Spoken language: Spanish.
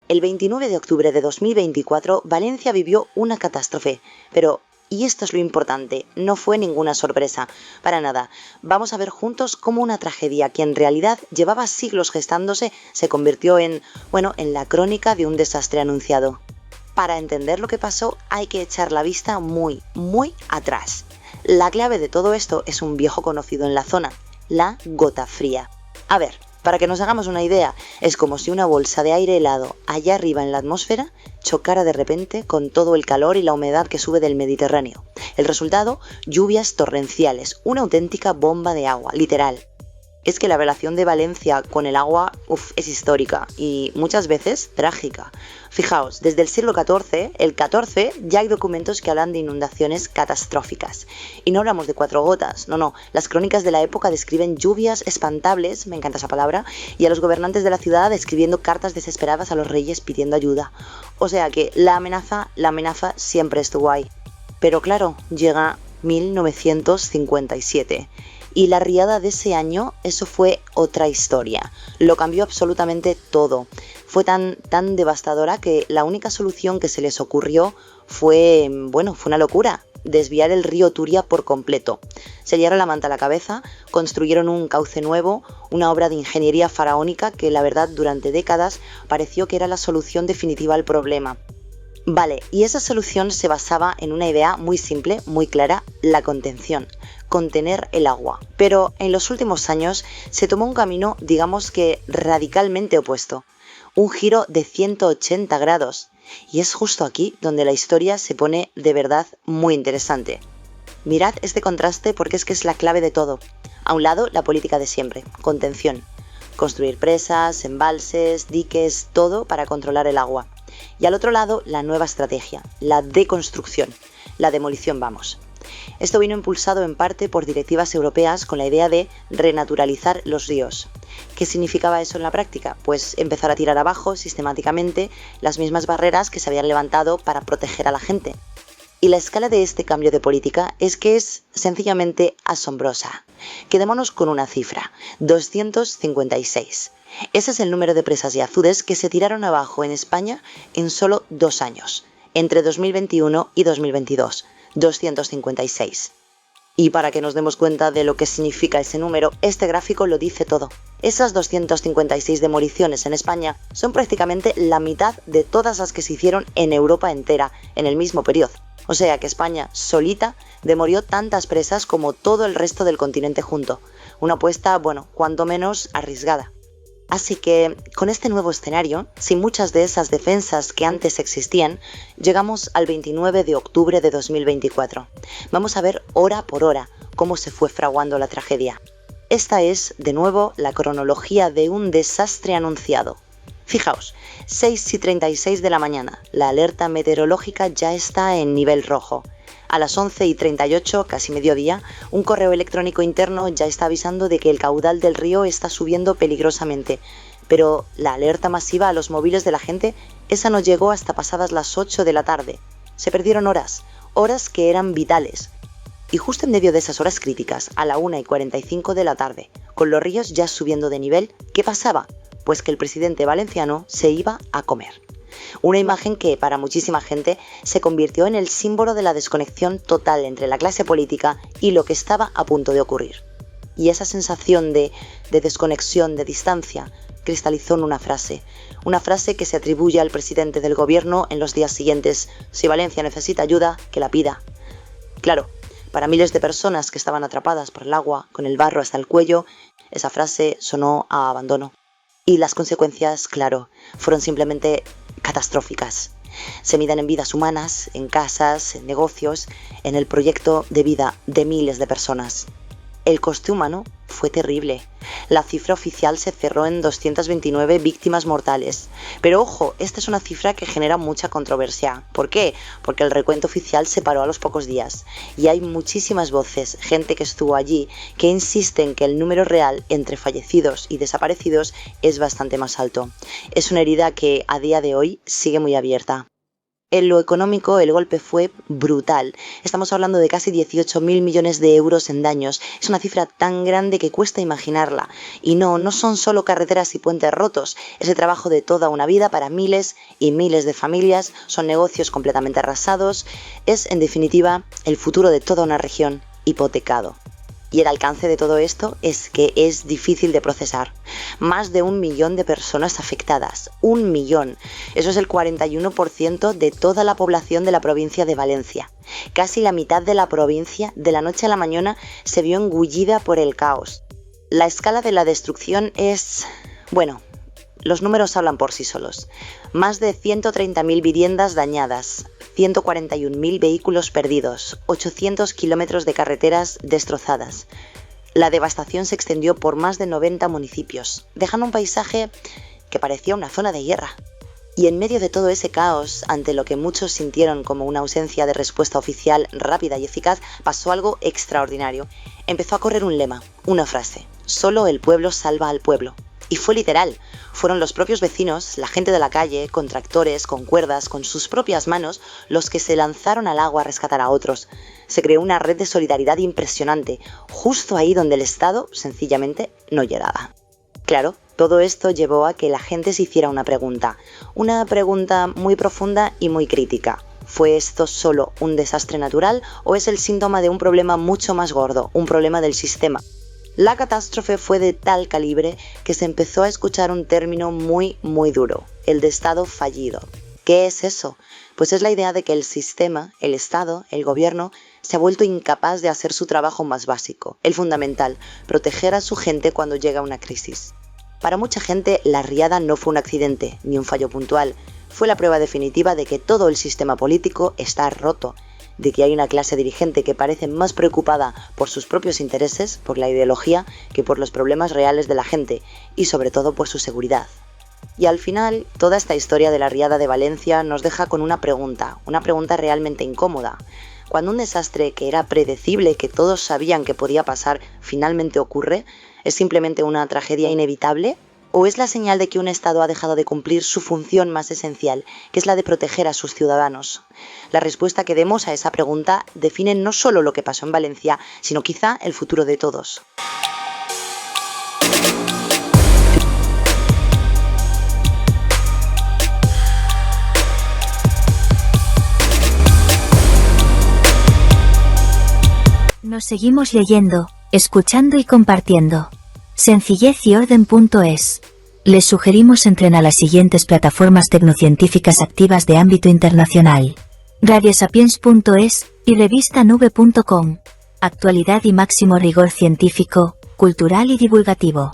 El 29 de octubre de 2024, Valencia vivió una catástrofe, pero, y esto es lo importante, no fue ninguna sorpresa, para nada. Vamos a ver juntos cómo una tragedia que en realidad llevaba siglos gestándose se convirtió en la crónica de un desastre anunciado. Para entender lo que pasó hay que echar la vista muy, muy atrás. La clave de todo esto es un viejo conocido en la zona, la gota fría. A ver, para que nos hagamos una idea, es como si una bolsa de aire helado allá arriba en la atmósfera chocara de repente con todo el calor y la humedad que sube del Mediterráneo. El resultado, lluvias torrenciales, una auténtica bomba de agua, literal. Es que la relación de Valencia con el agua es histórica y muchas veces trágica. Fijaos, desde el siglo XIV, ya hay documentos que hablan de inundaciones catastróficas. Y no hablamos de 4 gotas, no, las crónicas de la época describen lluvias espantables, me encanta esa palabra, y a los gobernantes de la ciudad escribiendo cartas desesperadas a los reyes pidiendo ayuda. O sea que la amenaza siempre estuvo ahí. Pero claro, llega 1957. Y la riada de ese año, eso fue otra historia. Lo cambió absolutamente todo. Fue tan devastadora que la única solución que se les ocurrió fue una locura. Desviar el río Turia por completo. Se liaron la manta a la cabeza, construyeron un cauce nuevo, una obra de ingeniería faraónica que la verdad durante décadas pareció que era la solución definitiva al problema. Vale, y esa solución se basaba en una idea muy simple, muy clara, la contención. Contener el agua. Pero en los últimos años se tomó un camino, digamos que radicalmente opuesto. Un giro de 180 grados. Y es justo aquí donde la historia se pone de verdad muy interesante. Mirad este contraste porque es que es la clave de todo. A un lado, la política de siempre, contención. Construir presas, embalses, diques, todo para controlar el agua. Y al otro lado, la nueva estrategia, la deconstrucción, la demolición, vamos. Esto vino impulsado en parte por directivas europeas con la idea de renaturalizar los ríos. ¿Qué significaba eso en la práctica? Pues empezar a tirar abajo sistemáticamente las mismas barreras que se habían levantado para proteger a la gente. Y la escala de este cambio de política es que es sencillamente asombrosa. Quedémonos con una cifra, 256. Ese es el número de presas y azudes que se tiraron abajo en España en solo 2 años, entre 2021 y 2022. 256. Y para que nos demos cuenta de lo que significa ese número, este gráfico lo dice todo. Esas 256 demoliciones en España son prácticamente la mitad de todas las que se hicieron en Europa entera en el mismo periodo. O sea que España solita demolió tantas presas como todo el resto del continente junto. Una apuesta, cuanto menos arriesgada. Así que, con este nuevo escenario, sin muchas de esas defensas que antes existían, llegamos al 29 de octubre de 2024. Vamos a ver hora por hora cómo se fue fraguando la tragedia. Esta es, de nuevo, la cronología de un desastre anunciado. Fijaos, 6:36 de la mañana, la alerta meteorológica ya está en nivel rojo. A las 11:38, casi mediodía, un correo electrónico interno ya está avisando de que el caudal del río está subiendo peligrosamente. Pero la alerta masiva a los móviles de la gente, esa no llegó hasta pasadas las 8 de la tarde. Se perdieron horas que eran vitales. Y justo en medio de esas horas críticas, a la 1:45 de la tarde, con los ríos ya subiendo de nivel, ¿qué pasaba? Pues que el presidente valenciano se iba a comer. Una imagen que para muchísima gente se convirtió en el símbolo de la desconexión total entre la clase política y lo que estaba a punto de ocurrir. Y esa sensación de desconexión, de distancia, cristalizó en una frase que se atribuye al presidente del gobierno en los días siguientes: si Valencia necesita ayuda, que la pida. Claro, para miles de personas que estaban atrapadas por el agua, con el barro hasta el cuello, esa frase sonó a abandono. Y las consecuencias, claro, fueron simplemente catastróficas. Se miden en vidas humanas, en casas, en negocios, en el proyecto de vida de miles de personas. El coste humano fue terrible. La cifra oficial se cerró en 229 víctimas mortales. Pero ojo, esta es una cifra que genera mucha controversia. ¿Por qué? Porque el recuento oficial se paró a los pocos días. Y hay muchísimas voces, gente que estuvo allí, que insisten que el número real entre fallecidos y desaparecidos es bastante más alto. Es una herida que a día de hoy sigue muy abierta. En lo económico, el golpe fue brutal. Estamos hablando de casi 18.000 millones de euros en daños. Es una cifra tan grande que cuesta imaginarla. Y no son solo carreteras y puentes rotos. Es el trabajo de toda una vida para miles y miles de familias. Son negocios completamente arrasados. Es, en definitiva, el futuro de toda una región hipotecado. Y el alcance de todo esto es que es difícil de procesar. Más de 1 millón de personas afectadas. 1 millón. Eso es el 41% de toda la población de la provincia de Valencia. Casi la mitad de la provincia, de la noche a la mañana, se vio engullida por el caos. La escala de la destrucción es... bueno, los números hablan por sí solos. Más de 130.000 viviendas dañadas, 141.000 vehículos perdidos, 800 kilómetros de carreteras destrozadas. La devastación se extendió por más de 90 municipios, dejando un paisaje que parecía una zona de guerra. Y en medio de todo ese caos, ante lo que muchos sintieron como una ausencia de respuesta oficial rápida y eficaz, pasó algo extraordinario. Empezó a correr un lema, una frase: solo el pueblo salva al pueblo. Y fue literal. Fueron los propios vecinos, la gente de la calle, con tractores, con cuerdas, con sus propias manos, los que se lanzaron al agua a rescatar a otros. Se creó una red de solidaridad impresionante, justo ahí donde el Estado, sencillamente, no llegaba. Claro, todo esto llevó a que la gente se hiciera una pregunta muy profunda y muy crítica. ¿Fue esto solo un desastre natural o es el síntoma de un problema mucho más gordo, un problema del sistema? La catástrofe fue de tal calibre que se empezó a escuchar un término muy duro, el de Estado fallido. ¿Qué es eso? Pues es la idea de que el sistema, el Estado, el gobierno, se ha vuelto incapaz de hacer su trabajo más básico, el fundamental, proteger a su gente cuando llega una crisis. Para mucha gente, la riada no fue un accidente, ni un fallo puntual, fue la prueba definitiva de que todo el sistema político está roto, de que hay una clase dirigente que parece más preocupada por sus propios intereses, por la ideología, que por los problemas reales de la gente, y sobre todo por su seguridad. Y al final, toda esta historia de la riada de Valencia nos deja con una pregunta realmente incómoda. Cuando un desastre que era predecible, que todos sabían que podía pasar, finalmente ocurre, ¿es simplemente una tragedia inevitable? ¿O es la señal de que un Estado ha dejado de cumplir su función más esencial, que es la de proteger a sus ciudadanos? La respuesta que demos a esa pregunta define no solo lo que pasó en Valencia, sino quizá el futuro de todos. Nos seguimos leyendo, escuchando y compartiendo. Sencillez-y-orden.es. Les sugerimos entren a las siguientes plataformas tecnocientíficas activas de ámbito internacional: radiosapiens.es y revistanube.com. Actualidad y máximo rigor científico, cultural y divulgativo.